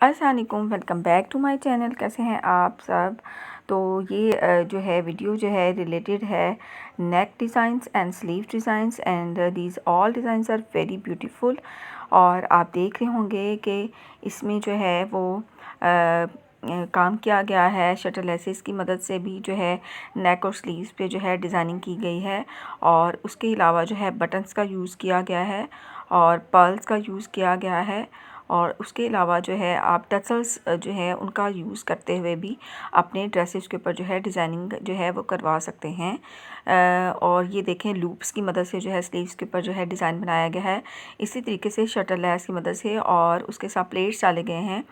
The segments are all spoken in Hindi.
अस्सलाम वालेकुम, welcome back to my channel. कैसे हैं आप सब। तो ये जो है वीडियो जो है रिलेटेड है neck designs and sleeve designs and these all designs are very beautiful. और आप देख रहे होंगे कि इसमें जो है वो काम किया गया है शटल लेसेस की मदद से भी जो है नेक और स्लीव्स पे जो है डिज़ाइनिंग की गई है। और उसके अलावा जो है बटन्स का यूज़ किया गया है और पर्ल्स का यूज़ किया गया है। और उसके अलावा जो है आप टसल्स जो है उनका यूज़ करते हुए भी अपने ड्रेसेस के ऊपर जो है डिज़ाइनिंग जो है वो करवा सकते हैं। और ये देखें लूप्स की मदद से जो है स्लीव्स के ऊपर जो है डिज़ाइन बनाया गया है। इसी तरीके से शटल लेस की मदद से और उसके साथ प्लेट्स डाले गए हैं।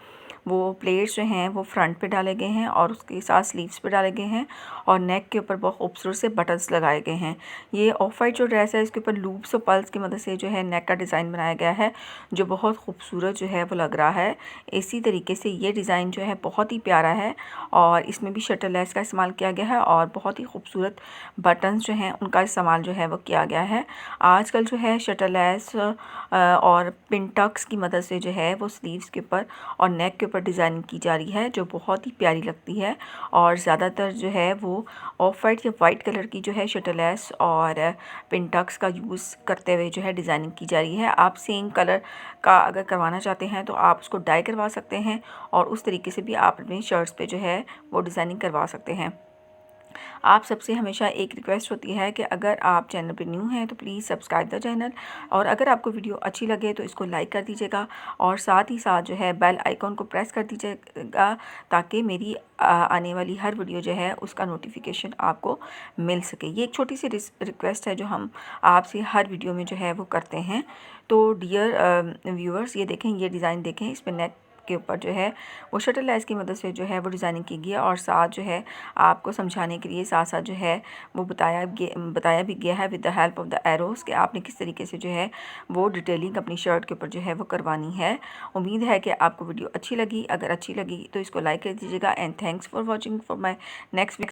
वो प्लेट्स जो हैं वो फ्रंट पे डाले गए हैं और उसके साथ स्लीव्स पे डाले गए हैं और नेक के ऊपर बहुत खूबसूरत से बटन्स लगाए गए हैं। ये ऑफ वाइट जो ड्रेस है इसके ऊपर लूप्स और पल्स की मदद से जो है नेक का डिज़ाइन बनाया गया है जो बहुत खूबसूरत जो है वो लग रहा है। इसी तरीके से ये डिज़ाइन जो है बहुत ही प्यारा है और इसमें भी शटल लेस का इस्तेमाल किया गया है और बहुत ही खूबसूरत बटन्स जो हैं उनका इस्तेमाल जो है वो किया गया है। आजकल जो है शटल लेस और पिन टक्स की मदद से जो है वो स्लीव्स के ऊपर और नेक के ऊपर डिज़ाइनिंग की जा रही है जो बहुत ही प्यारी लगती है। और ज़्यादातर जो है वो ऑफ वाइट या वाइट कलर की जो है शटल लेस और पिन टक्स का यूज़ करते हुए जो है डिज़ाइनिंग की जा रही है। आप सेम कलर का अगर करवाना चाहते हैं तो आप उसको डाई करवा सकते हैं और उस तरीके से भी आप अपनी शर्ट्स पे जो है वो डिज़ाइनिंग करवा सकते हैं। आप सबसे हमेशा एक रिक्वेस्ट होती है कि अगर आप चैनल पे न्यू हैं तो प्लीज़ सब्सक्राइब द चैनल और अगर आपको वीडियो अच्छी लगे तो इसको लाइक कर दीजिएगा और साथ ही साथ जो है बेल आइकॉन को प्रेस कर दीजिएगा ताकि मेरी आने वाली हर वीडियो जो है उसका नोटिफिकेशन आपको मिल सके। ये एक छोटी सी रिक्वेस्ट है जो हम आपसे हर वीडियो में जो है वो करते हैं। तो डियर व्यूअर्स ये देखें, ये डिज़ाइन देखें, इस पर नेक के ऊपर जो है वो शटल लेस की मदद से जो है वो डिज़ाइनिंग की गई है और साथ जो है आपको समझाने के लिए साथ साथ जो है वो बताया भी गया है with the help of the arrows कि आपने किस तरीके से जो है वो डिटेलिंग अपनी शर्ट के ऊपर जो है वो करवानी है। उम्मीद है कि आपको वीडियो अच्छी लगी। अगर अच्छी लगी तो इसको लाइक कर दीजिएगा and thanks for watching for my next